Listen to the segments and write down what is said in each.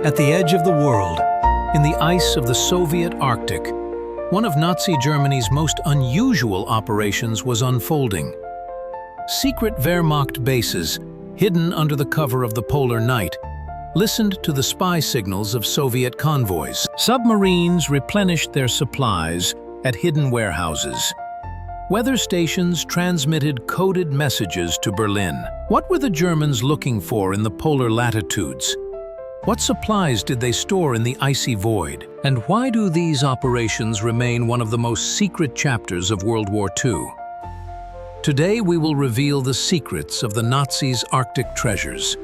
At the edge of the world, in the ice of the Soviet Arctic, one of Nazi Germany's most unusual operations was unfolding. Secret Wehrmacht bases, hidden under the cover of the polar night, listened to the spy signals of Soviet convoys. Submarines replenished their supplies at hidden warehouses. Weather stations transmitted coded messages to Berlin. What were the Germans looking for in the polar latitudes? What supplies did they store in the icy void? And why do these operations remain one of the most secret chapters of World War II? Today we will reveal the secrets of the Nazis' Arctic treasures.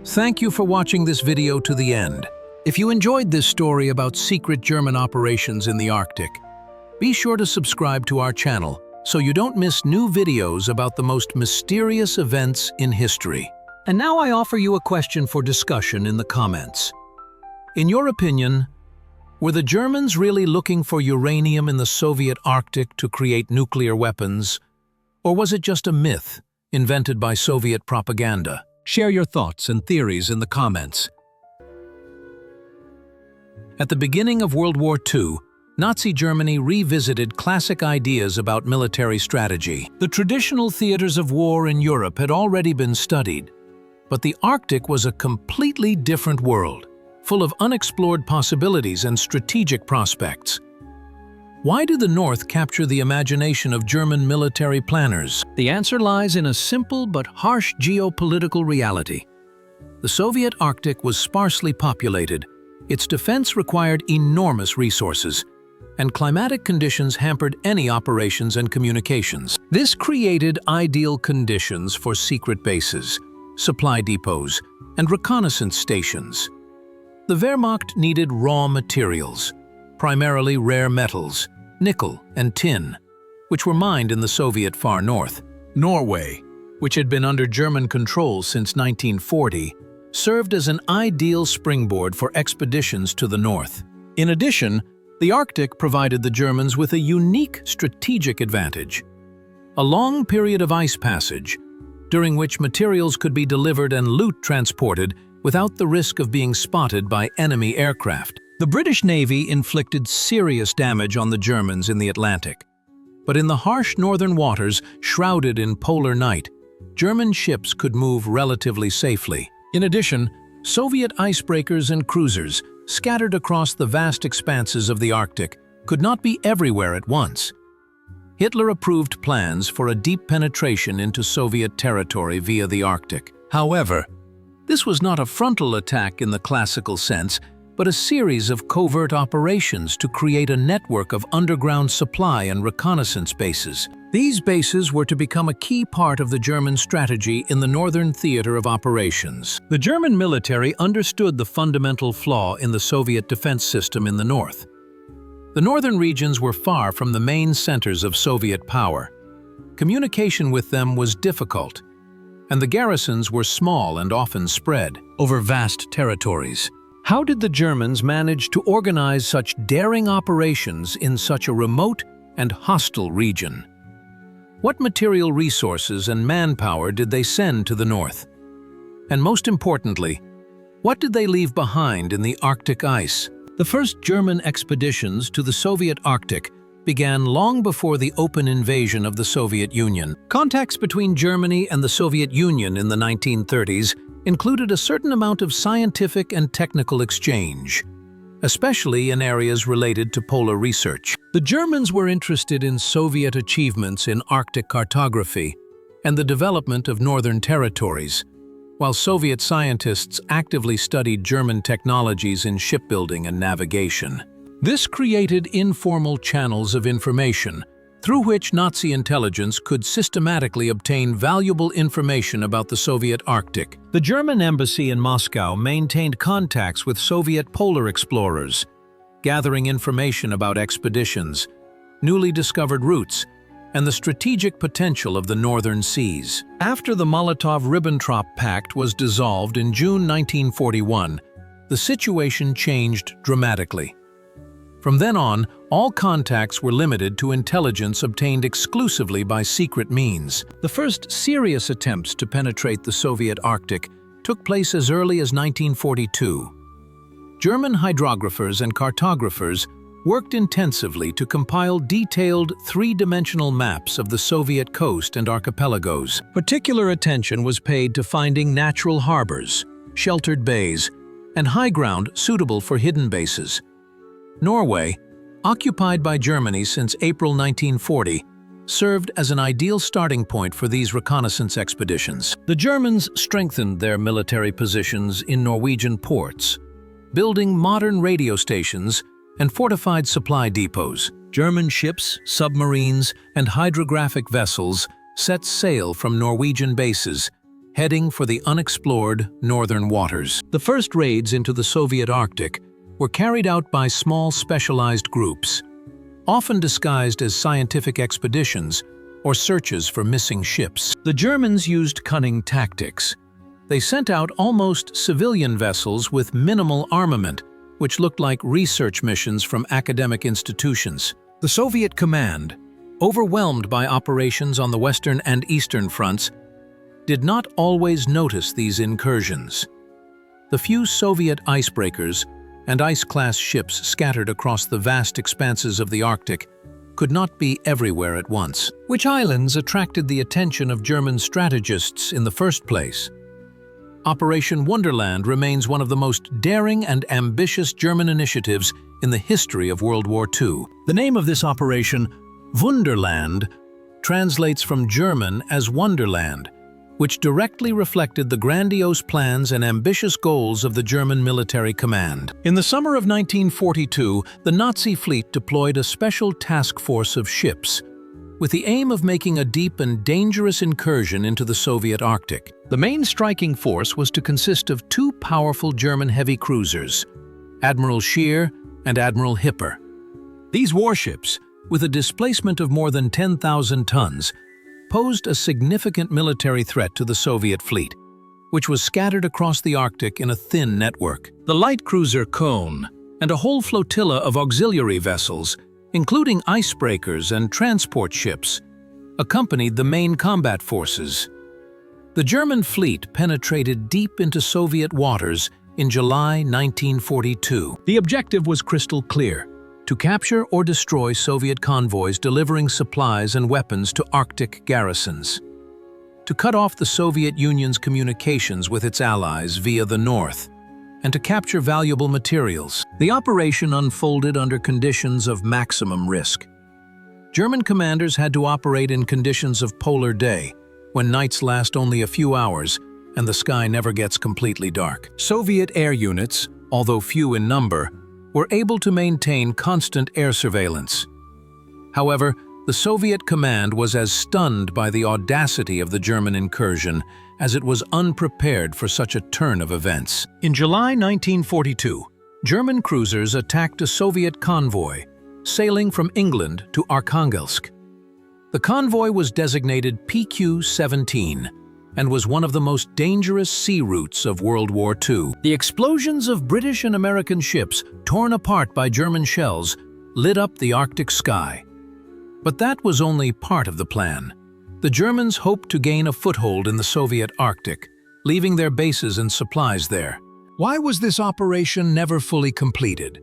Thank you for watching this video to the end. If you enjoyed this story about secret German operations in the Arctic, be sure to subscribe to our channel so you don't miss new videos about the most mysterious events in history. And now I offer you a question for discussion in the comments. In your opinion, were the Germans really looking for uranium in the Soviet Arctic to create nuclear weapons? Or was it just a myth invented by Soviet propaganda? Share your thoughts and theories in the comments. At the beginning of World War II, Nazi Germany revisited classic ideas about military strategy. The traditional theaters of war in Europe had already been studied, but the Arctic was a completely different world, full of unexplored possibilities and strategic prospects. Why did the North capture the imagination of German military planners? The answer lies in a simple but harsh geopolitical reality. The Soviet Arctic was sparsely populated, its defense required enormous resources, and climatic conditions hampered any operations and communications. This created ideal conditions for secret bases, supply depots, and reconnaissance stations. The Wehrmacht needed raw materials, primarily rare metals, nickel and tin, which were mined in the Soviet far north. Norway, which had been under German control since 1940, served as an ideal springboard for expeditions to the north. In addition, the Arctic provided the Germans with a unique strategic advantage: a long period of ice passage, during which materials could be delivered and loot transported without the risk of being spotted by enemy aircraft. The British Navy inflicted serious damage on the Germans in the Atlantic. But in the harsh northern waters, shrouded in polar night, German ships could move relatively safely. In addition, Soviet icebreakers and cruisers, scattered across the vast expanses of the Arctic, could not be everywhere at once. Hitler approved plans for a deep penetration into Soviet territory via the Arctic. However, this was not a frontal attack in the classical sense, but a series of covert operations to create a network of underground supply and reconnaissance bases. These bases were to become a key part of the German strategy in the northern theater of operations. The German military understood the fundamental flaw in the Soviet defense system in the north. The northern regions were far from the main centers of Soviet power. Communication with them was difficult, and the garrisons were small and often spread over vast territories. How did the Germans manage to organize such daring operations in such a remote and hostile region? What material resources and manpower did they send to the north? And most importantly, what did they leave behind in the Arctic ice? The first German expeditions to the Soviet Arctic began long before the open invasion of the Soviet Union. Contacts between Germany and the Soviet Union in the 1930s included a certain amount of scientific and technical exchange, especially in areas related to polar research. The Germans were interested in Soviet achievements in Arctic cartography and the development of northern territories, while Soviet scientists actively studied German technologies in shipbuilding and navigation. This created informal channels of information, through which Nazi intelligence could systematically obtain valuable information about the Soviet Arctic. The German embassy in Moscow maintained contacts with Soviet polar explorers, gathering information about expeditions, newly discovered routes, and the strategic potential of the northern seas. After the Molotov-Ribbentrop Pact was dissolved in June 1941, the situation changed dramatically. From then on, all contacts were limited to intelligence obtained exclusively by secret means. The first serious attempts to penetrate the Soviet Arctic took place as early as 1942. German hydrographers and cartographers worked intensively to compile detailed three-dimensional maps of the Soviet coast and archipelagos. Particular attention was paid to finding natural harbors, sheltered bays, and high ground suitable for hidden bases. Norway, occupied by Germany since April 1940, served as an ideal starting point for these reconnaissance expeditions. The Germans strengthened their military positions in Norwegian ports, building modern radio stations and fortified supply depots. German ships, submarines, and hydrographic vessels set sail from Norwegian bases, heading for the unexplored northern waters. The first raids into the Soviet Arctic were carried out by small specialized groups, often disguised as scientific expeditions or searches for missing ships. The Germans used cunning tactics. They sent out almost civilian vessels with minimal armament, which looked like research missions from academic institutions. The Soviet command, overwhelmed by operations on the western and eastern fronts, did not always notice these incursions. The few Soviet icebreakers and ice-class ships scattered across the vast expanses of the Arctic could not be everywhere at once. Which islands attracted the attention of German strategists in the first place? Operation Wonderland remains one of the most daring and ambitious German initiatives in the history of World War II. The name of this operation, Wonderland, translates from German as Wonderland, which directly reflected the grandiose plans and ambitious goals of the German military command. In the summer of 1942, the Nazi fleet deployed a special task force of ships, with the aim of making a deep and dangerous incursion into the Soviet Arctic. The main striking force was to consist of two powerful German heavy cruisers, Admiral Scheer and Admiral Hipper. These warships, with a displacement of more than 10,000 tons, posed a significant military threat to the Soviet fleet, which was scattered across the Arctic in a thin network. The light cruiser Kotelni and a whole flotilla of auxiliary vessels, including icebreakers and transport ships, accompanied the main combat forces. The German fleet penetrated deep into Soviet waters in July 1942. The objective was crystal clear: to capture or destroy Soviet convoys delivering supplies and weapons to Arctic garrisons, to cut off the Soviet Union's communications with its allies via the north, and to capture valuable materials. The operation unfolded under conditions of maximum risk. German commanders had to operate in conditions of polar day, when nights last only a few hours and the sky never gets completely dark. Soviet air units, although few in number, were able to maintain constant air surveillance. However, the Soviet command was as stunned by the audacity of the German incursion as it was unprepared for such a turn of events. In July 1942, German cruisers attacked a Soviet convoy sailing from England to Arkhangelsk. The convoy was designated PQ-17 and was one of the most dangerous sea routes of World War II. The explosions of British and American ships, torn apart by German shells, lit up the Arctic sky. But that was only part of the plan. The Germans hoped to gain a foothold in the Soviet Arctic, leaving their bases and supplies there. Why was this operation never fully completed?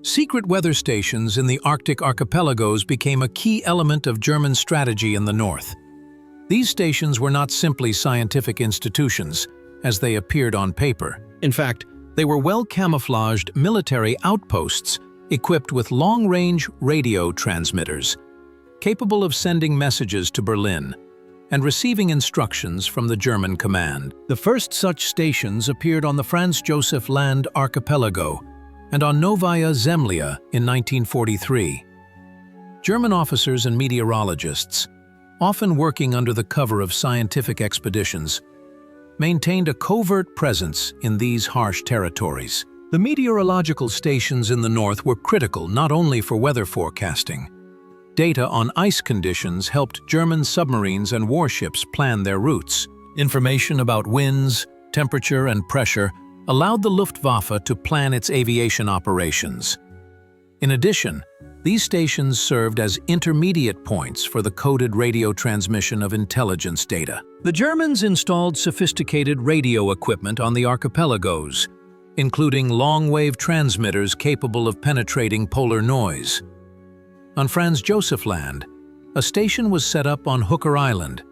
Secret weather stations in the Arctic archipelagos became a key element of German strategy in the north. These stations were not simply scientific institutions, as they appeared on paper. In fact, they were well-camouflaged military outposts equipped with long-range radio transmitters, capable of sending messages to Berlin and receiving instructions from the German command. The first such stations appeared on the Franz Josef Land archipelago and on Novaya Zemlya in 1943. German officers and meteorologists, often working under the cover of scientific expeditions, maintained a covert presence in these harsh territories. The meteorological stations in the north were critical not only for weather forecasting. Data on ice conditions helped German submarines and warships plan their routes. Information about winds, temperature, and pressure allowed the Luftwaffe to plan its aviation operations. In addition, these stations served as intermediate points for the coded radio transmission of intelligence data. The Germans installed sophisticated radio equipment on the archipelagos, including long-wave transmitters capable of penetrating polar noise. On Franz Josef Land, a station was set up on Hooker Island,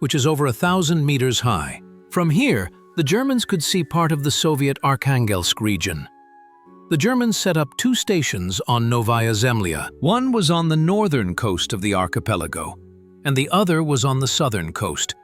which is over 1,000 meters high. From here, the Germans could see part of the Soviet Arkhangelsk region. The Germans set up 2 stations on Novaya Zemlya. One was on the northern coast of the archipelago, and the other was on the southern coast,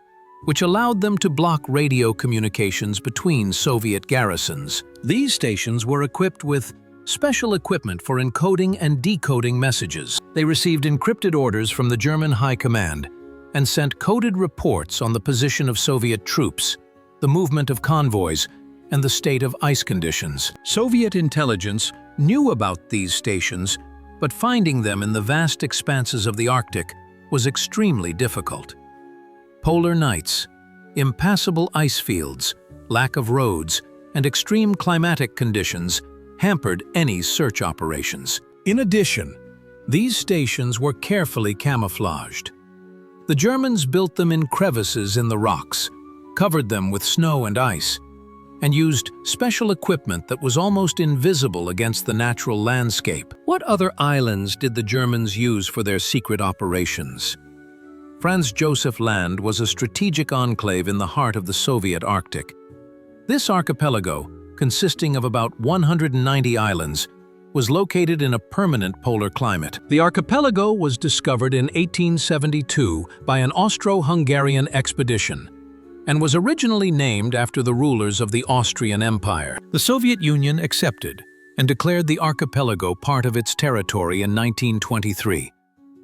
which allowed them to block radio communications between Soviet garrisons. These stations were equipped with special equipment for encoding and decoding messages. They received encrypted orders from the German High Command and sent coded reports on the position of Soviet troops, the movement of convoys, and the state of ice conditions. Soviet intelligence knew about these stations, but finding them in the vast expanses of the Arctic was extremely difficult. Polar nights, impassable ice fields, lack of roads, and extreme climatic conditions hampered any search operations. In addition, these stations were carefully camouflaged. The Germans built them in crevices in the rocks, covered them with snow and ice, and used special equipment that was almost invisible against the natural landscape. What other islands did the Germans use for their secret operations? Franz Josef Land was a strategic enclave in the heart of the Soviet Arctic. This archipelago, consisting of about 190 islands, was located in a permanent polar climate. The archipelago was discovered in 1872 by an Austro-Hungarian expedition and was originally named after the rulers of the Austrian Empire. The Soviet Union accepted and declared the archipelago part of its territory in 1923.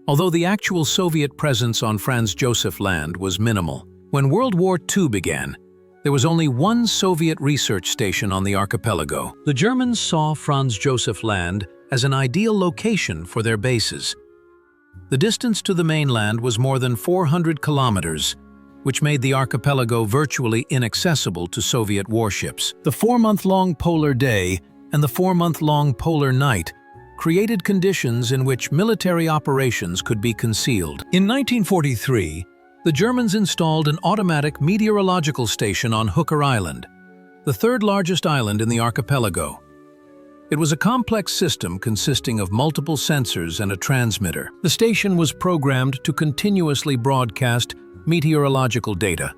Although the actual Soviet presence on Franz Josef Land was minimal. When World War II began, there was only one Soviet research station on the archipelago. The Germans saw Franz Josef Land as an ideal location for their bases. The distance to the mainland was more than 400 kilometers, which made the archipelago virtually inaccessible to Soviet warships. The 4-month-long polar day and the 4-month-long polar night created conditions in which military operations could be concealed. In 1943, the Germans installed an automatic meteorological station on Hooker Island, the 3rd largest island in the archipelago. It was a complex system consisting of multiple sensors and a transmitter. The station was programmed to continuously broadcast meteorological data,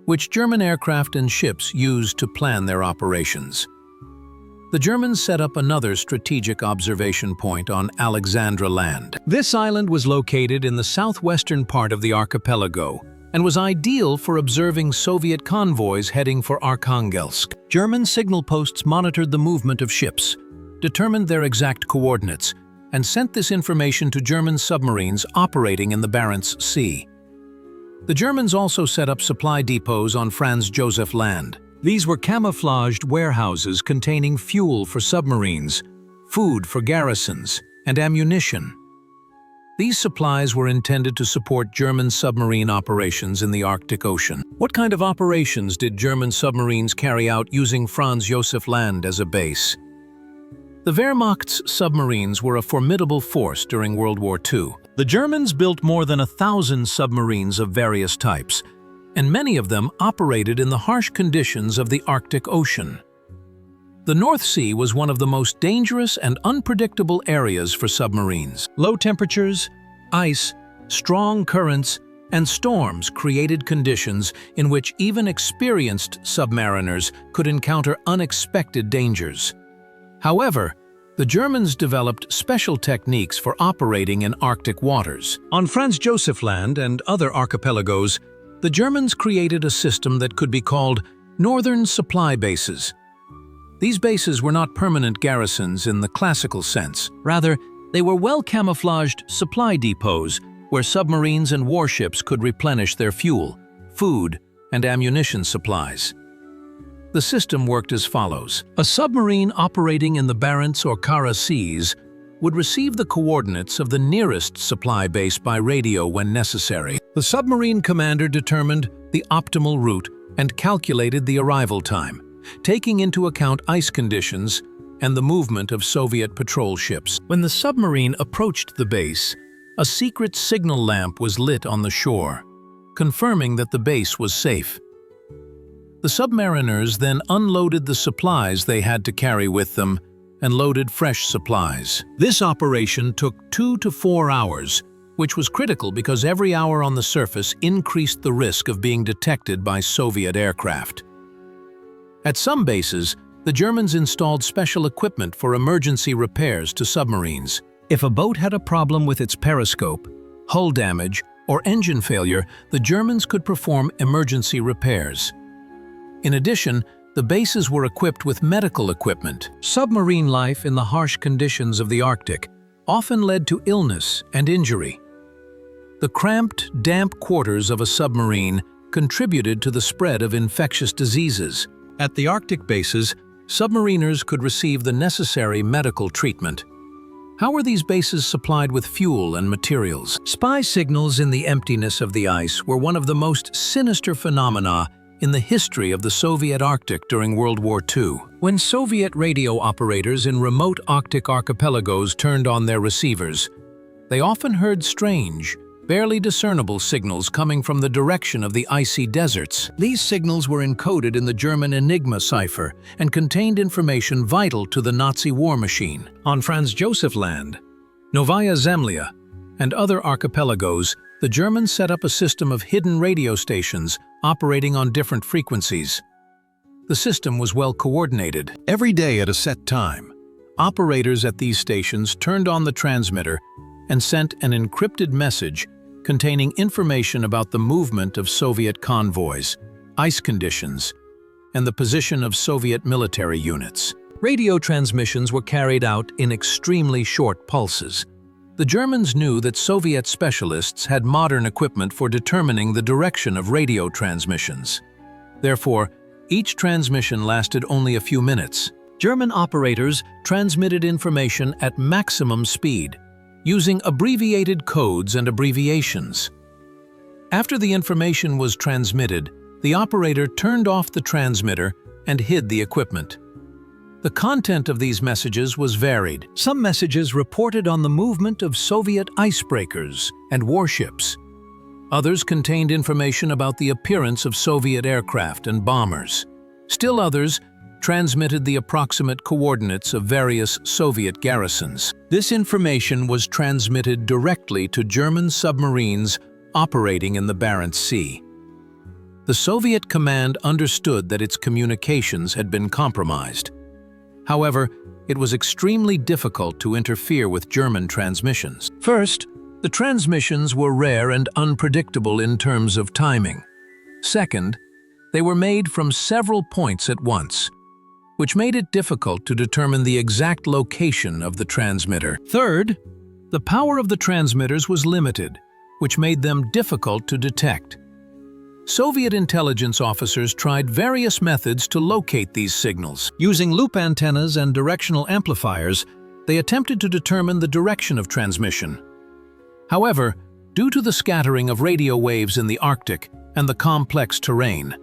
which German aircraft and ships used to plan their operations. The Germans set up another strategic observation point on Alexandra Land. This island was located in the southwestern part of the archipelago and was ideal for observing Soviet convoys heading for Arkhangelsk. German signal posts monitored the movement of ships, determined their exact coordinates, and sent this information to German submarines operating in the Barents Sea. The Germans also set up supply depots on Franz Josef Land. These were camouflaged warehouses containing fuel for submarines, food for garrisons, and ammunition. These supplies were intended to support German submarine operations in the Arctic Ocean. What kind of operations did German submarines carry out using Franz Josef Land as a base? The Wehrmacht's submarines were a formidable force during World War II. The Germans built more than 1,000 submarines of various types, and many of them operated in the harsh conditions of the Arctic Ocean. The North Sea was one of the most dangerous and unpredictable areas for submarines. Low temperatures, ice, strong currents, and storms created conditions in which even experienced submariners could encounter unexpected dangers. However, the Germans developed special techniques for operating in Arctic waters. On Franz Josef Land and other archipelagos, the Germans created a system that could be called Northern Supply Bases. These bases were not permanent garrisons in the classical sense. Rather, they were well-camouflaged supply depots where submarines and warships could replenish their fuel, food, and ammunition supplies. The system worked as follows. A submarine operating in the Barents or Kara Seas would receive the coordinates of the nearest supply base by radio when necessary. The submarine commander determined the optimal route and calculated the arrival time, taking into account ice conditions and the movement of Soviet patrol ships. When the submarine approached the base, a secret signal lamp was lit on the shore, confirming that the base was safe. The The submariners then unloaded the supplies they had to carry with them and loaded fresh supplies. This operation took 2 to 4 hours, which was critical because every hour on the surface increased the risk of being detected by Soviet aircraft. At some bases, the Germans installed special equipment for emergency repairs to submarines. If a boat had a problem with its periscope, hull damage, or engine failure, the Germans could perform emergency repairs. In addition, the bases were equipped with medical equipment. Submarine life in the harsh conditions of the Arctic often led to illness and injury. The cramped, damp quarters of a submarine contributed to the spread of infectious diseases. At the Arctic bases, submariners could receive the necessary medical treatment. How were these bases supplied with fuel and materials? Spy signals in the emptiness of the ice were one of the most sinister phenomena in the history of the Soviet Arctic during World War II. When Soviet radio operators in remote Arctic archipelagos turned on their receivers, they often heard strange, barely discernible signals coming from the direction of the icy deserts. These signals were encoded in the German Enigma cipher and contained information vital to the Nazi war machine. On Franz Josef Land, Novaya Zemlya, and other archipelagos, the Germans set up a system of hidden radio stations operating on different frequencies. The system was well coordinated. Every day at a set time, operators at these stations turned on the transmitter and sent an encrypted message containing information about the movement of Soviet convoys, ice conditions, and the position of Soviet military units. Radio transmissions were carried out in extremely short pulses. The Germans knew that Soviet specialists had modern equipment for determining the direction of radio transmissions. Therefore, each transmission lasted only a few minutes. German operators transmitted information at maximum speed, using abbreviated codes and abbreviations. After the information was transmitted, the operator turned off the transmitter and hid the equipment. The content of these messages was varied. Some messages reported on the movement of Soviet icebreakers and warships. Others contained information about the appearance of Soviet aircraft and bombers. Still others transmitted the approximate coordinates of various Soviet garrisons. This information was transmitted directly to German submarines operating in the Barents Sea. The Soviet command understood that its communications had been compromised. However, it was extremely difficult to interfere with German transmissions. First, the transmissions were rare and unpredictable in terms of timing. Second, they were made from several points at once, which made it difficult to determine the exact location of the transmitter. Third, the power of the transmitters was limited, which made them difficult to detect. Soviet intelligence officers tried various methods to locate these signals. Using loop antennas and directional amplifiers, they attempted to determine the direction of transmission. However, due to the scattering of radio waves in the Arctic and the complex terrain,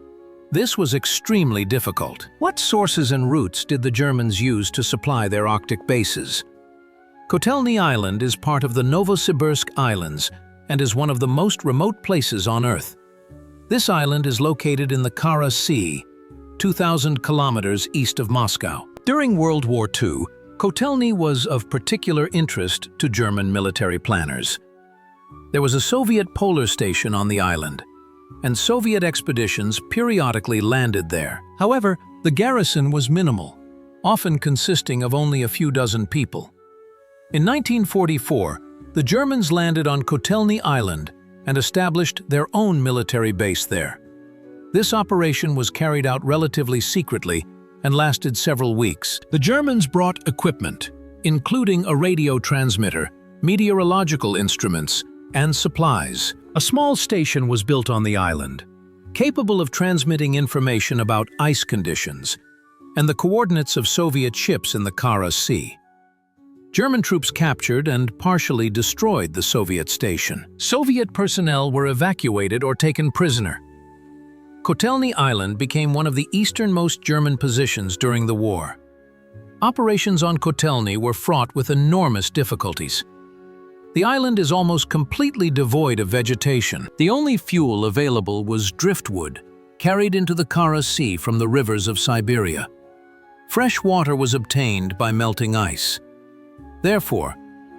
this was extremely difficult. What sources and routes did the Germans use to supply their Arctic bases? Kotelni Island is part of the Novosibirsk Islands and is one of the most remote places on Earth. This island is located in the Kara Sea, 2,000 kilometers east of Moscow. During World War II, Kotelni was of particular interest to German military planners. There was a Soviet polar station on the island, and Soviet expeditions periodically landed there. However, the garrison was minimal, often consisting of only a few dozen people. In 1944, the Germans landed on Kotelni Island and established their own military base there. This operation was carried out relatively secretly and lasted several weeks. The Germans brought equipment, including a radio transmitter, meteorological instruments, and supplies. A small station was built on the island, capable of transmitting information about ice conditions and the coordinates of Soviet ships in the Kara Sea. German troops captured and partially destroyed the Soviet station. Soviet personnel were evacuated or taken prisoner. Kotelni Island became one of the easternmost German positions during the war. Operations on Kotelni were fraught with enormous difficulties. The island is almost completely devoid of vegetation. The only fuel available was driftwood, carried into the Kara Sea from the rivers of Siberia. Fresh water was obtained by melting ice. Therefore,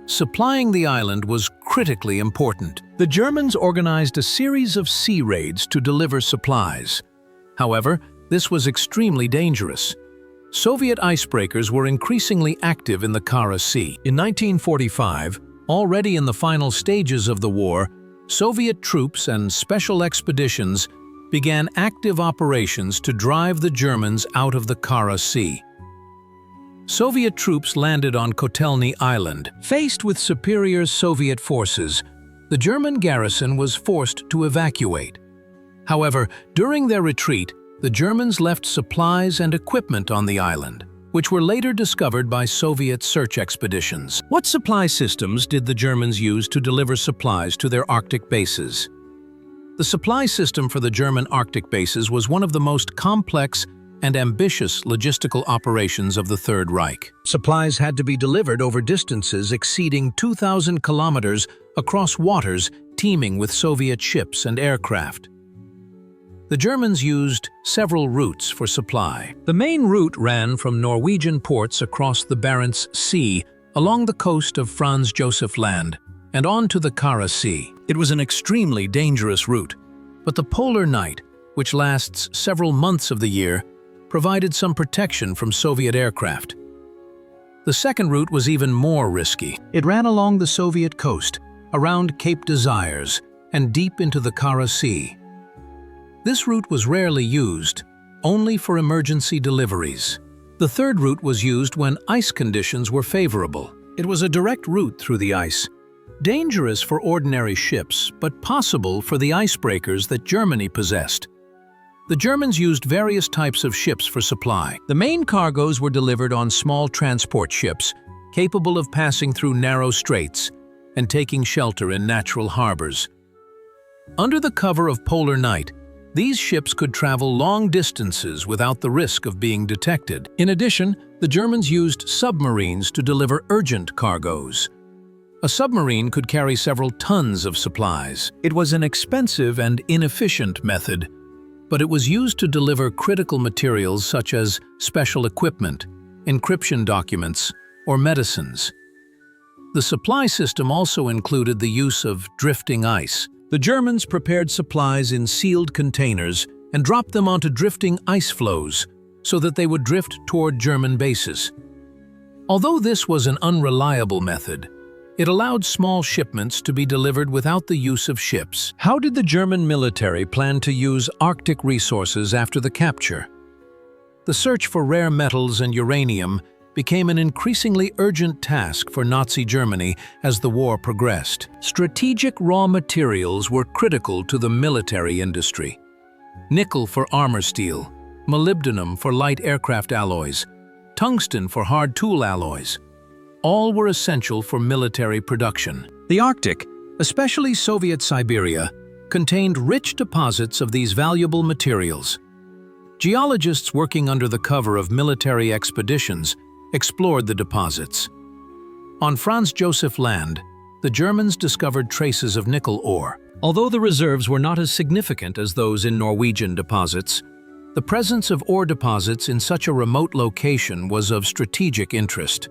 supplying the island was critically important. The Germans organized a series of sea raids to deliver supplies. However, this was extremely dangerous. Soviet icebreakers were increasingly active in the Kara Sea. In 1945, already in the final stages of the war, Soviet troops and special expeditions began active operations to drive the Germans out of the Kara Sea. Soviet troops landed on Kotelni Island. Faced with superior Soviet forces, the German garrison was forced to evacuate. However, during their retreat, the Germans left supplies and equipment on the island, which were later discovered by Soviet search expeditions. What supply systems did the Germans use to deliver supplies to their Arctic bases? The supply system for the German Arctic bases was one of the most complex and ambitious logistical operations of the Third Reich. Supplies had to be delivered over distances exceeding 2,000 kilometers across waters teeming with Soviet ships and aircraft. The Germans used several routes for supply. The main route ran from Norwegian ports across the Barents Sea along the coast of Franz Josef Land and on to the Kara Sea. It was an extremely dangerous route, but the polar night, which lasts several months of the year, provided some protection from Soviet aircraft. The second route was even more risky. It ran along the Soviet coast, around Cape Desires, and deep into the Kara Sea. This route was rarely used, only for emergency deliveries. The third route was used when ice conditions were favorable. It was a direct route through the ice, dangerous for ordinary ships, but possible for the icebreakers that Germany possessed. The Germans used various types of ships for supply. The main cargoes were delivered on small transport ships, capable of passing through narrow straits and taking shelter in natural harbors. Under the cover of polar night, these ships could travel long distances without the risk of being detected. In addition, the Germans used submarines to deliver urgent cargoes. A submarine could carry several tons of supplies. It was an expensive and inefficient method, but it was used to deliver critical materials such as special equipment, encryption documents, or medicines. The supply system also included the use of drifting ice. The Germans prepared supplies in sealed containers and dropped them onto drifting ice floes so that they would drift toward German bases. Although this was an unreliable method, it allowed small shipments to be delivered without the use of ships. How did the German military plan to use Arctic resources after the capture? The search for rare metals and uranium became an increasingly urgent task for Nazi Germany as the war progressed. Strategic raw materials were critical to the military industry. Nickel for armor steel, molybdenum for light aircraft alloys, tungsten for hard tool alloys. All were essential for military production. The Arctic, especially Soviet Siberia, contained rich deposits of these valuable materials. Geologists working under the cover of military expeditions explored the deposits. On Franz Josef Land, the Germans discovered traces of nickel ore. Although the reserves were not as significant as those in Norwegian deposits, the presence of ore deposits in such a remote location was of strategic interest.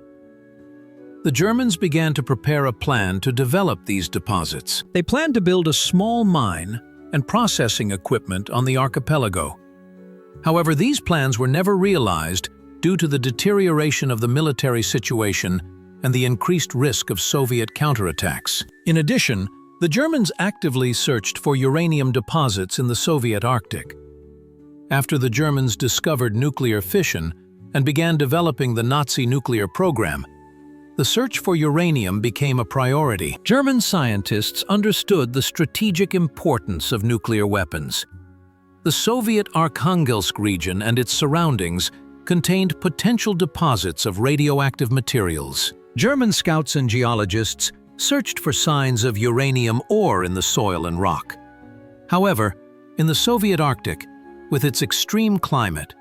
The Germans began to prepare a plan to develop these deposits. They planned to build a small mine and processing equipment on the archipelago. However, these plans were never realized due to the deterioration of the military situation and the increased risk of Soviet counterattacks. In addition, the Germans actively searched for uranium deposits in the Soviet Arctic. After the Germans discovered nuclear fission and began developing the Nazi nuclear program, the search for uranium became a priority. German scientists understood the strategic importance of nuclear weapons. The Soviet Arkhangelsk region and its surroundings contained potential deposits of radioactive materials. German scouts and geologists searched for signs of uranium ore in the soil and rock. However, in the Soviet Arctic, with its extreme climate,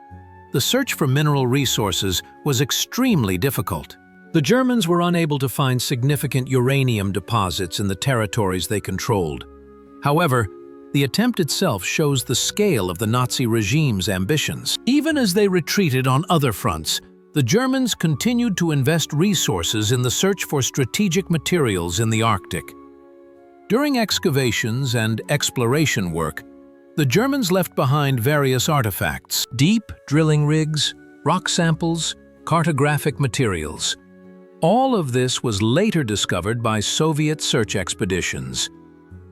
the search for mineral resources was extremely difficult. The Germans were unable to find significant uranium deposits in the territories they controlled. However, The attempt itself shows the scale of the Nazi regime's ambitions. Even as they retreated on other fronts, the Germans continued to invest resources in the search for strategic materials in the Arctic. During excavations and exploration work, the Germans left behind various artifacts: deep drilling rigs, rock samples, cartographic materials. All of this was later discovered by Soviet search expeditions.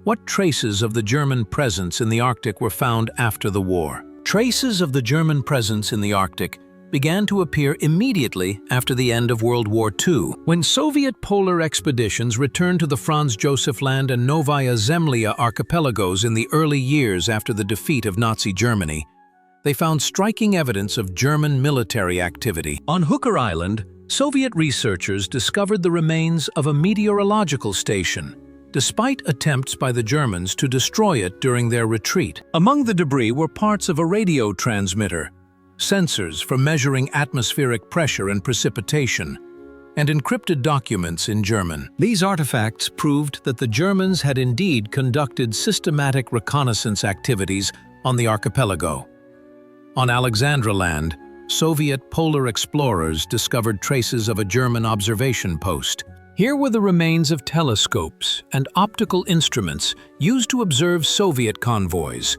What traces of the German presence in the Arctic were found after the war? Traces of the German presence in the Arctic began to appear immediately after the end of World War II. When Soviet polar expeditions returned to the Franz Josef Land and Novaya Zemlya archipelagos in the early years after the defeat of Nazi Germany, they found striking evidence of German military activity. On Hooker Island, Soviet researchers discovered the remains of a meteorological station, despite attempts by the Germans to destroy it during their retreat. Among the debris were parts of a radio transmitter, sensors for measuring atmospheric pressure and precipitation, and encrypted documents in German. These artifacts proved that the Germans had indeed conducted systematic reconnaissance activities on the archipelago. On Alexandra Land, Soviet polar explorers discovered traces of a German observation post. Here were the remains of telescopes and optical instruments used to observe Soviet convoys.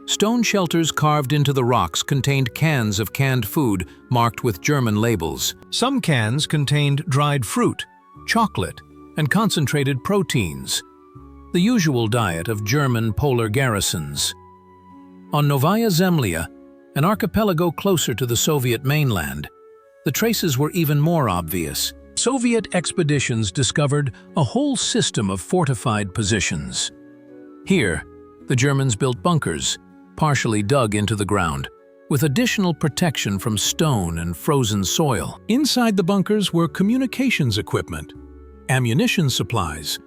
Stone shelters carved into the rocks contained cans of canned food marked with German labels. Some cans contained dried fruit, chocolate, and concentrated proteins, the usual diet of German polar garrisons. On Novaya Zemlya, an archipelago closer to the Soviet mainland, the traces were even more obvious. Soviet expeditions discovered a whole system of fortified positions. Here, the Germans built bunkers, partially dug into the ground, with additional protection from stone and frozen soil. Inside the bunkers were communications equipment, ammunition supplies,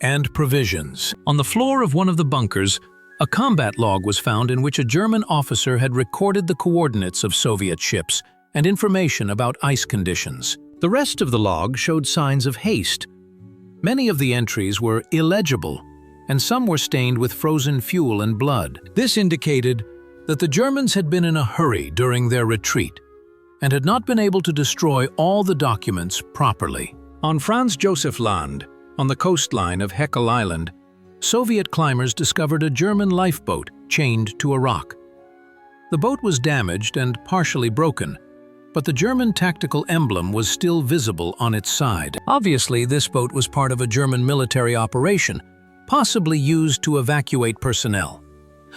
and provisions. On the floor of one of the bunkers, a combat log was found in which a German officer had recorded the coordinates of Soviet ships and information about ice conditions. The rest of the log showed signs of haste. Many of the entries were illegible, and some were stained with frozen fuel and blood. This indicated that the Germans had been in a hurry during their retreat and had not been able to destroy all the documents properly. On Franz Josef Land, on the coastline of Heckel Island, Soviet climbers discovered a German lifeboat chained to a rock. The boat was damaged and partially broken, but the German tactical emblem was still visible on its side. Obviously, this boat was part of a German military operation, possibly used to evacuate personnel.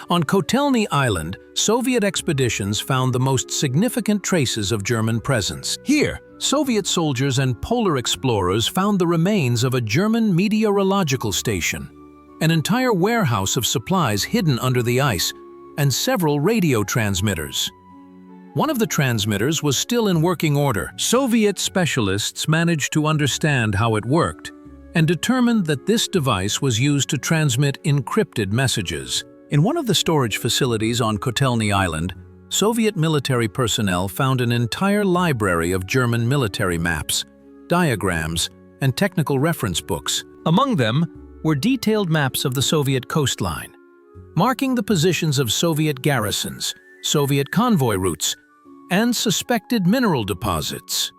On Kotelni Island, Soviet expeditions found the most significant traces of German presence. Here, Soviet soldiers and polar explorers found the remains of a German meteorological station, an entire warehouse of supplies hidden under the ice, and several radio transmitters. One of the transmitters was still in working order. Soviet specialists managed to understand how it worked and determined that this device was used to transmit encrypted messages. In one of the storage facilities on Kotelni Island, Soviet military personnel found an entire library of German military maps, diagrams, and technical reference books. Among them were detailed maps of the Soviet coastline, marking the positions of Soviet garrisons, Soviet convoy routes, and suspected mineral deposits.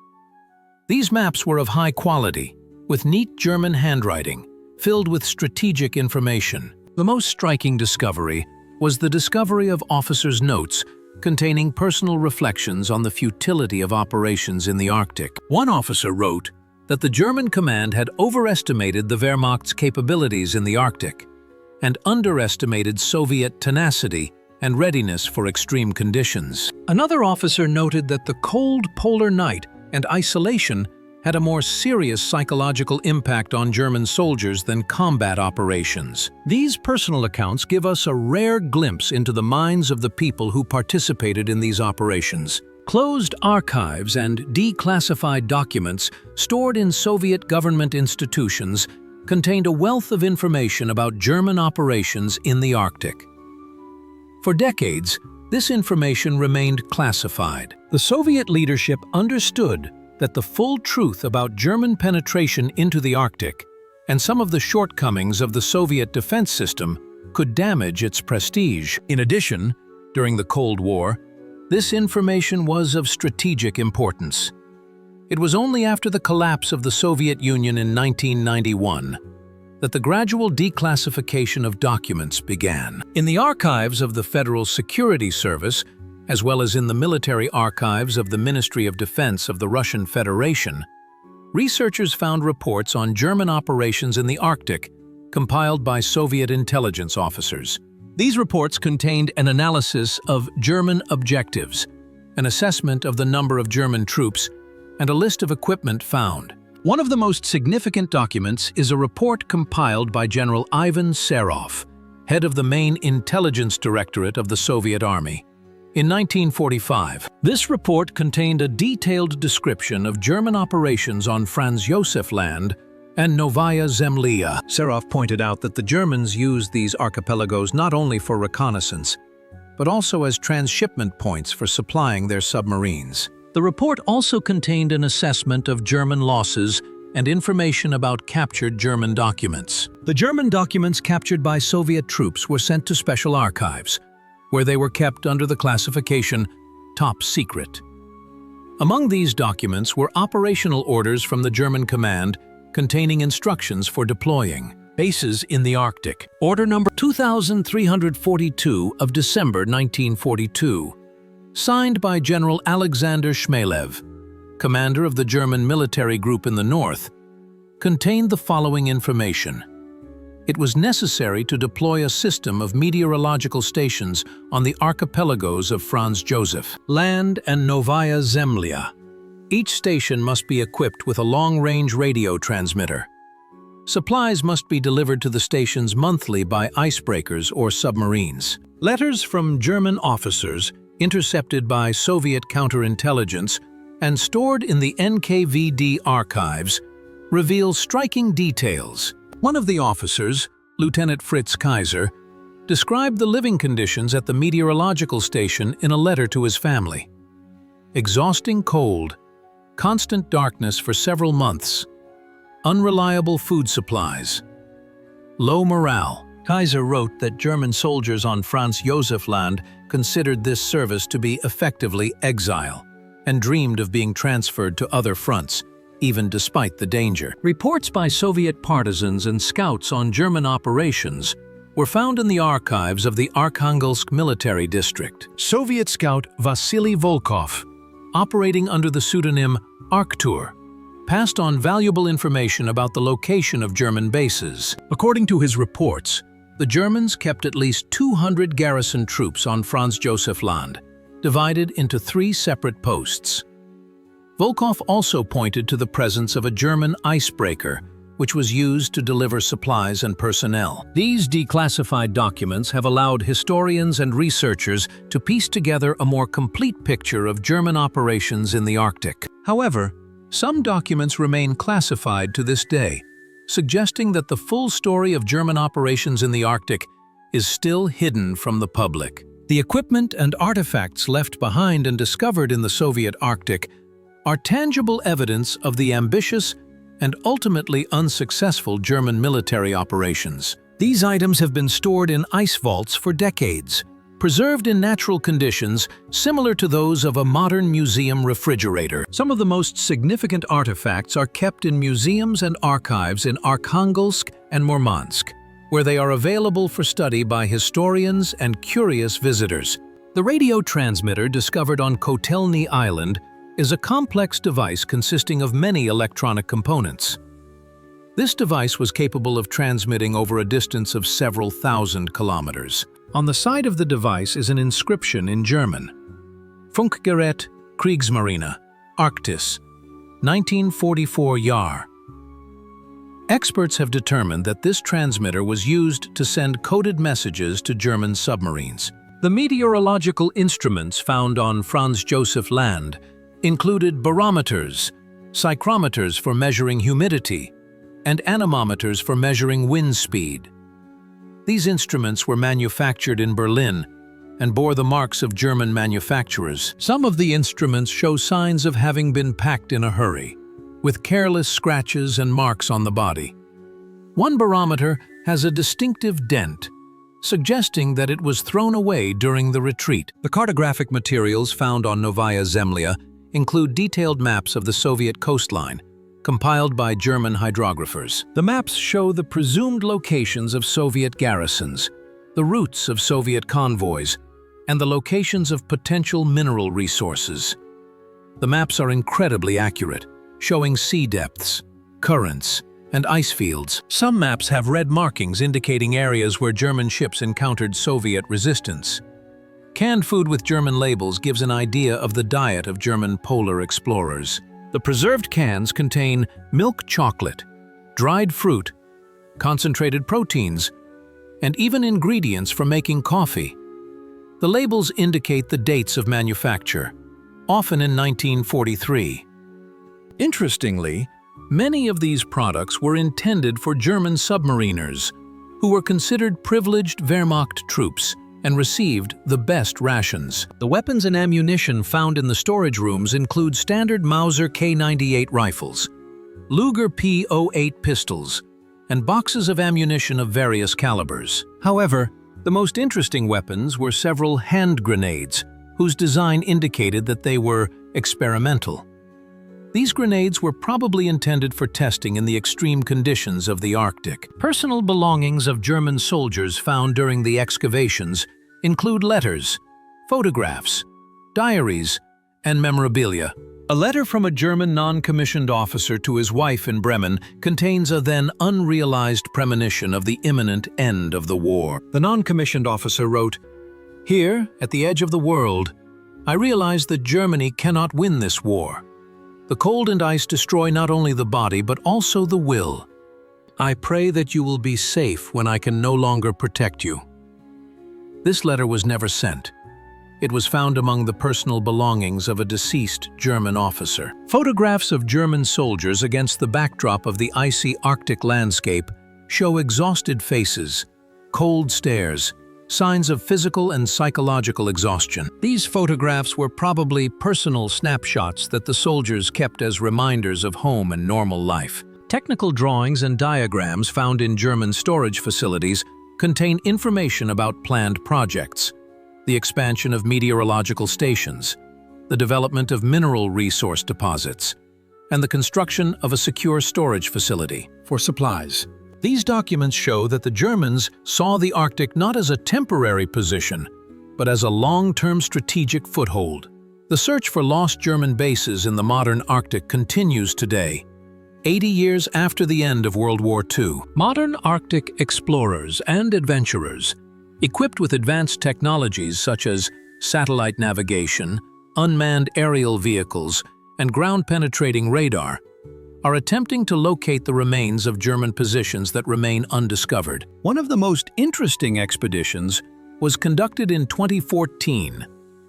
These maps were of high quality, with neat German handwriting, filled with strategic information. The most striking discovery was the discovery of officers' notes containing personal reflections on the futility of operations in the Arctic. One officer wrote that the German command had overestimated the Wehrmacht's capabilities in the Arctic and underestimated Soviet tenacity and readiness for extreme conditions. Another officer noted that the cold polar night and isolation had a more serious psychological impact on German soldiers than combat operations. These personal accounts give us a rare glimpse into the minds of the people who participated in these operations. Closed archives and declassified documents stored in Soviet government institutions contained a wealth of information about German operations in the Arctic. For decades, this information remained classified. The Soviet leadership understood that the full truth about German penetration into the Arctic and some of the shortcomings of the Soviet defense system could damage its prestige. In addition, during the Cold War, this information was of strategic importance. It was only after the collapse of the Soviet Union in 1991 that the gradual declassification of documents began. In the archives of the Federal Security Service, as well as in the military archives of the Ministry of Defense of the Russian Federation, researchers found reports on German operations in the Arctic compiled by Soviet intelligence officers. These reports contained an analysis of German objectives, an assessment of the number of German troops, and a list of equipment found. One of the most significant documents is a report compiled by General Ivan Serov, head of the main intelligence directorate of the Soviet Army. In 1945, this report contained a detailed description of German operations on Franz Josef Land and Novaya Zemlya. Serov pointed out that the Germans used these archipelagos not only for reconnaissance, but also as transshipment points for supplying their submarines. The report also contained an assessment of German losses and information about captured German documents. The German documents captured by Soviet troops were sent to special archives, where they were kept under the classification Top Secret. Among these documents were operational orders from the German command containing instructions for deploying bases in the Arctic. Order number 2342 of December 1942, signed by General Alexander Shmelev, commander of the German military group in the north, contained the following information. It was necessary to deploy a system of meteorological stations on the archipelagos of Franz Josef Land and Novaya Zemlya. Each station must be equipped with a long-range radio transmitter. Supplies must be delivered to the stations monthly by icebreakers or submarines. Letters from German officers intercepted by Soviet counterintelligence and stored in the NKVD archives reveal striking details. One of the officers, Lieutenant Fritz Kaiser, described the living conditions at the meteorological station in a letter to his family. Exhausting cold, constant darkness for several months, unreliable food supplies, low morale. Kaiser wrote that German soldiers on Franz Josef Land considered this service to be effectively exile and dreamed of being transferred to other fronts, even despite the danger. Reports by Soviet partisans and scouts on German operations were found in the archives of the Arkhangelsk military district. Soviet scout Vasily Volkov, operating under the pseudonym Arctur, passed on valuable information about the location of German bases. According to his reports, the Germans kept at least 200 garrison troops on Franz Josef Land, divided into 3 separate posts. Volkov also pointed to the presence of a German icebreaker, which was used to deliver supplies and personnel. These declassified documents have allowed historians and researchers to piece together a more complete picture of German operations in the Arctic. However, some documents remain classified to this day, suggesting that the full story of German operations in the Arctic is still hidden from the public. The equipment and artifacts left behind and discovered in the Soviet Arctic are tangible evidence of the ambitious and ultimately unsuccessful German military operations. These items have been stored in ice vaults for decades, preserved in natural conditions similar to those of a modern museum refrigerator. Some of the most significant artifacts are kept in museums and archives in Arkhangelsk and Murmansk, where they are available for study by historians and curious visitors. The radio transmitter discovered on Kotelni Island is a complex device consisting of many electronic components. This device was capable of transmitting over a distance of several thousand kilometers. On the side of the device is an inscription in German: Funkgerät Kriegsmarine, Arktis, 1944 Jahr. Experts have determined that this transmitter was used to send coded messages to German submarines. The meteorological instruments found on Franz Josef Land included barometers, psychrometers for measuring humidity, and anemometers for measuring wind speed. These instruments were manufactured in Berlin and bore the marks of German manufacturers. Some of the instruments show signs of having been packed in a hurry, with careless scratches and marks on the body. One barometer has a distinctive dent, suggesting that it was thrown away during the retreat. The cartographic materials found on Novaya Zemlya include detailed maps of the Soviet coastline, compiled by German hydrographers. The maps show the presumed locations of Soviet garrisons, the routes of Soviet convoys, and the locations of potential mineral resources. The maps are incredibly accurate, showing sea depths, currents, and ice fields. Some maps have red markings indicating areas where German ships encountered Soviet resistance. Canned food with German labels gives an idea of the diet of German polar explorers. The preserved cans contain milk chocolate, dried fruit, concentrated proteins, and even ingredients for making coffee. The labels indicate the dates of manufacture, often in 1943. Interestingly, many of these products were intended for German submariners, who were considered privileged Wehrmacht troops and received the best rations. The weapons and ammunition found in the storage rooms include standard Mauser K98 rifles, Luger P08 pistols, and boxes of ammunition of various calibers. However, the most interesting weapons were several hand grenades, whose design indicated that they were experimental. These grenades were probably intended for testing in the extreme conditions of the Arctic. Personal belongings of German soldiers found during the excavations include letters, photographs, diaries, and memorabilia. A letter from a German non-commissioned officer to his wife in Bremen contains a then unrealized premonition of the imminent end of the war. The non-commissioned officer wrote, "Here, at the edge of the world, I realize that Germany cannot win this war. The cold and ice destroy not only the body but also the will. I pray that you will be safe when I can no longer protect you." This letter was never sent. It was found among the personal belongings of a deceased German officer. Photographs of German soldiers against the backdrop of the icy Arctic landscape show exhausted faces, cold stares, signs of physical and psychological exhaustion. These photographs were probably personal snapshots that the soldiers kept as reminders of home and normal life. Technical drawings and diagrams found in German storage facilities contain information about planned projects, the expansion of meteorological stations, the development of mineral resource deposits, and the construction of a secure storage facility for supplies. These documents show that the Germans saw the Arctic not as a temporary position, but as a long-term strategic foothold. The search for lost German bases in the modern Arctic continues today, 80 years after the end of World War II. Modern Arctic explorers and adventurers, equipped with advanced technologies such as satellite navigation, unmanned aerial vehicles, and ground-penetrating radar, are attempting to locate the remains of German positions that remain undiscovered. One of the most interesting expeditions was conducted in 2014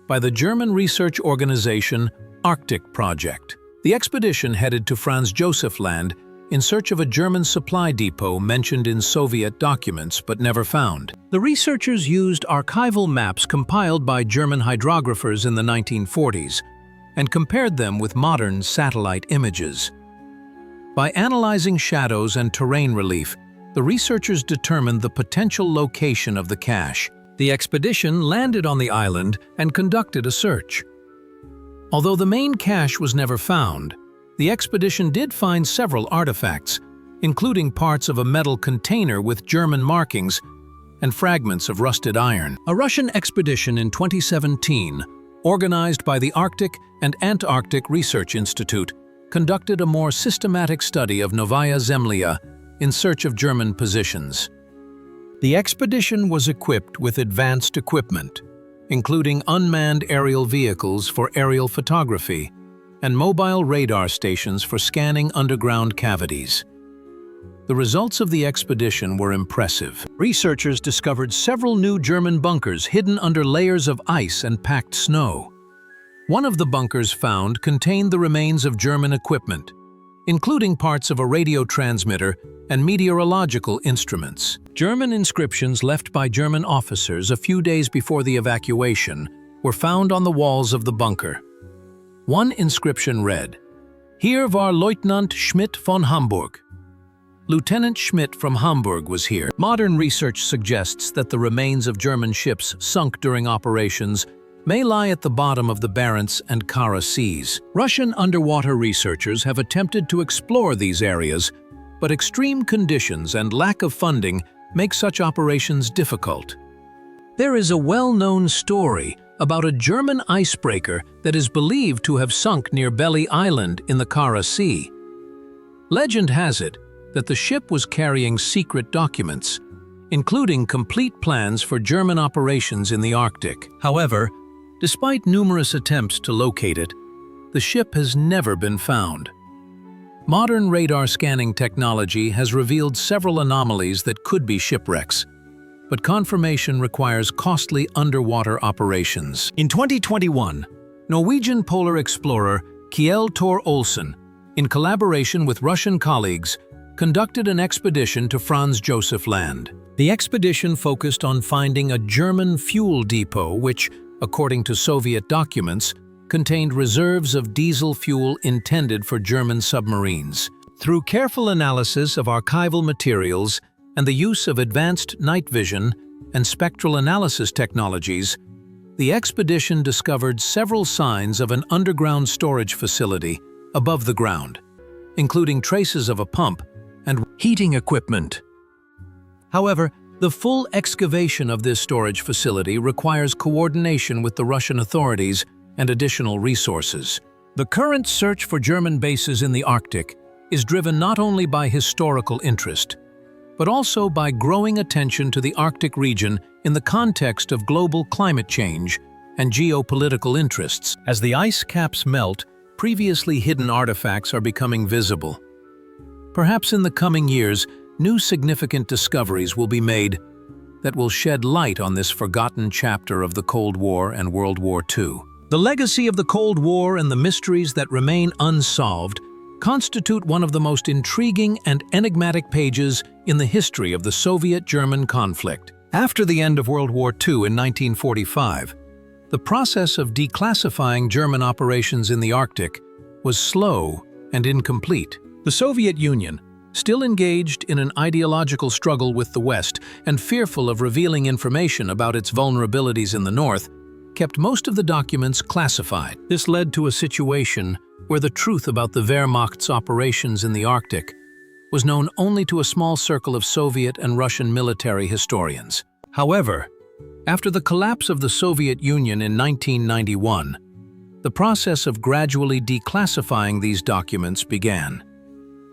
by the German research organization Arctic Project. The expedition headed to Franz Josef Land in search of a German supply depot mentioned in Soviet documents but never found. The researchers used archival maps compiled by German hydrographers in the 1940s and compared them with modern satellite images. By analyzing shadows and terrain relief, the researchers determined the potential location of the cache. The expedition landed on the island and conducted a search. Although the main cache was never found, the expedition did find several artifacts, including parts of a metal container with German markings and fragments of rusted iron. A Russian expedition in 2017, organized by the Arctic and Antarctic Research Institute, conducted a more systematic study of Novaya Zemlya in search of German positions. The expedition was equipped with advanced equipment, including unmanned aerial vehicles for aerial photography and mobile radar stations for scanning underground cavities. The results of the expedition were impressive. Researchers discovered several new German bunkers hidden under layers of ice and packed snow. One of the bunkers found contained the remains of German equipment, including parts of a radio transmitter and meteorological instruments. German inscriptions left by German officers a few days before the evacuation were found on the walls of the bunker. One inscription read, "Hier war Leutnant Schmidt von Hamburg." Lieutenant Schmidt from Hamburg was here. Modern research suggests that the remains of German ships sunk during operations may lie at the bottom of the Barents and Kara Seas. Russian underwater researchers have attempted to explore these areas, but extreme conditions and lack of funding make such operations difficult. There is a well-known story about a German icebreaker that is believed to have sunk near Belly Island in the Kara Sea. Legend has it that the ship was carrying secret documents, including complete plans for German operations in the Arctic. However, despite numerous attempts to locate it, the ship has never been found. Modern radar scanning technology has revealed several anomalies that could be shipwrecks, but confirmation requires costly underwater operations. In 2021, Norwegian polar explorer Kjell Thor Olsen, in collaboration with Russian colleagues, conducted an expedition to Franz Josef Land. The expedition focused on finding a German fuel depot which, according to Soviet documents, contained reserves of diesel fuel intended for German submarines. Through careful analysis of archival materials and the use of advanced night vision and spectral analysis technologies, the expedition discovered several signs of an underground storage facility above the ground, including traces of a pump and heating equipment. However, the full excavation of this storage facility requires coordination with the Russian authorities and additional resources. The current search for German bases in the Arctic is driven not only by historical interest, but also by growing attention to the Arctic region in the context of global climate change and geopolitical interests. As the ice caps melt, previously hidden artifacts are becoming visible. Perhaps in the coming years, new significant discoveries will be made that will shed light on this forgotten chapter of the Cold War and World War II. The legacy of the Cold War and the mysteries that remain unsolved constitute one of the most intriguing and enigmatic pages in the history of the Soviet-German conflict. After the end of World War II in 1945, the process of declassifying German operations in the Arctic was slow and incomplete. The Soviet Union, still engaged in an ideological struggle with the West and fearful of revealing information about its vulnerabilities in the North, kept most of the documents classified. This led to a situation where the truth about the Wehrmacht's operations in the Arctic was known only to a small circle of Soviet and Russian military historians. However, after the collapse of the Soviet Union in 1991, the process of gradually declassifying these documents began.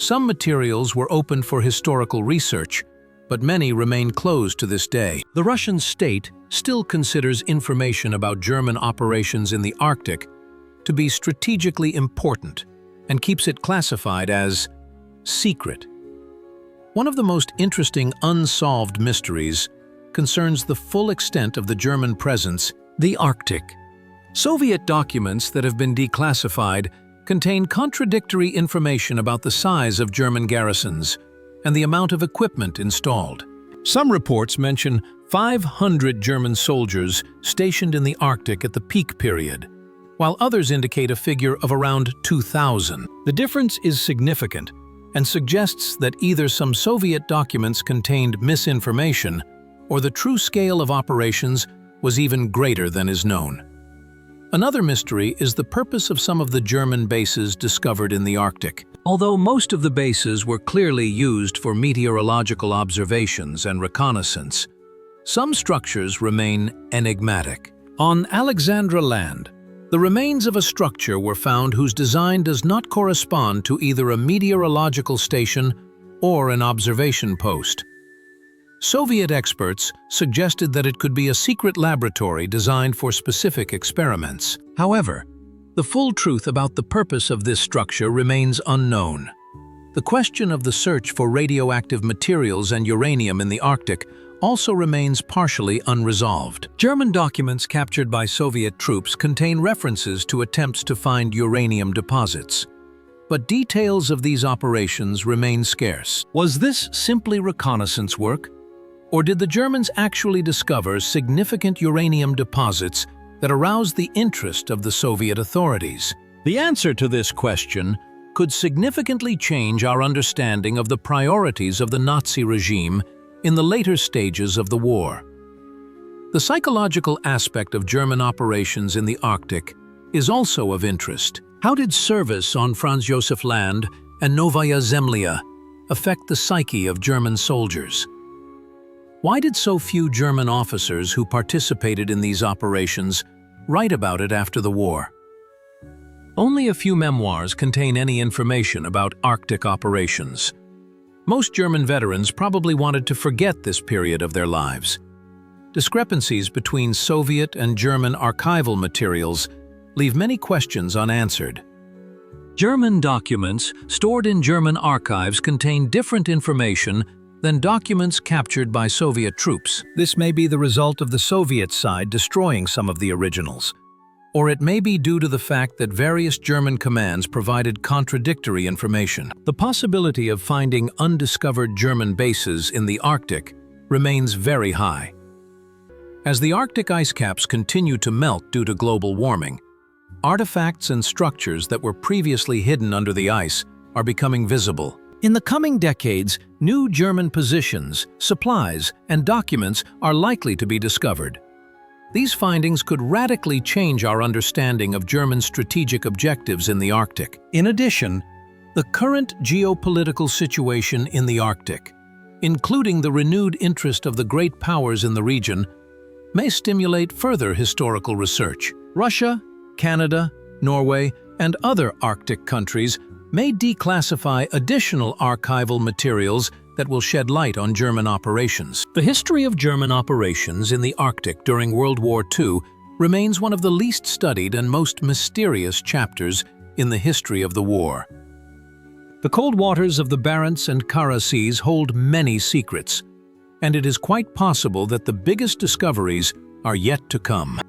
Some materials were opened for historical research, but many remain closed to this day. The Russian state still considers information about German operations in the Arctic to be strategically important and keeps it classified as secret. One of the most interesting unsolved mysteries concerns the full extent of the German presence in the Arctic. Soviet documents that have been declassified contain contradictory information about the size of German garrisons and the amount of equipment installed. Some reports mention 500 German soldiers stationed in the Arctic at the peak period, while others indicate a figure of around 2,000. The difference is significant and suggests that either some Soviet documents contained misinformation or the true scale of operations was even greater than is known. Another mystery is the purpose of some of the German bases discovered in the Arctic. Although most of the bases were clearly used for meteorological observations and reconnaissance, some structures remain enigmatic. On Alexandra Land, the remains of a structure were found whose design does not correspond to either a meteorological station or an observation post. Soviet experts suggested that it could be a secret laboratory designed for specific experiments. However, the full truth about the purpose of this structure remains unknown. The question of the search for radioactive materials and uranium in the Arctic also remains partially unresolved. German documents captured by Soviet troops contain references to attempts to find uranium deposits. But details of these operations remain scarce. Was this simply reconnaissance work? Or did the Germans actually discover significant uranium deposits that aroused the interest of the Soviet authorities? The answer to this question could significantly change our understanding of the priorities of the Nazi regime in the later stages of the war. The psychological aspect of German operations in the Arctic is also of interest. How did service on Franz Josef Land and Novaya Zemlya affect the psyche of German soldiers? Why did so few German officers who participated in these operations write about it after the war? Only a few memoirs contain any information about Arctic operations. Most German veterans probably wanted to forget this period of their lives. Discrepancies between Soviet and German archival materials leave many questions unanswered. German documents stored in German archives contain different information than documents captured by Soviet troops. This may be the result of the Soviet side destroying some of the originals, or it may be due to the fact that various German commands provided contradictory information. The possibility of finding undiscovered German bases in the Arctic remains very high. As the Arctic ice caps continue to melt due to global warming, artifacts and structures that were previously hidden under the ice are becoming visible. In the coming decades, new German positions, supplies, and documents are likely to be discovered. These findings could radically change our understanding of German strategic objectives in the Arctic. In addition, the current geopolitical situation in the Arctic, including the renewed interest of the great powers in the region, may stimulate further historical research. Russia, Canada, Norway, and other Arctic countries may declassify additional archival materials that will shed light on German operations. The history of German operations in the Arctic during World War II remains one of the least studied and most mysterious chapters in the history of the war. The cold waters of the Barents and Kara Seas hold many secrets, and it is quite possible that the biggest discoveries are yet to come.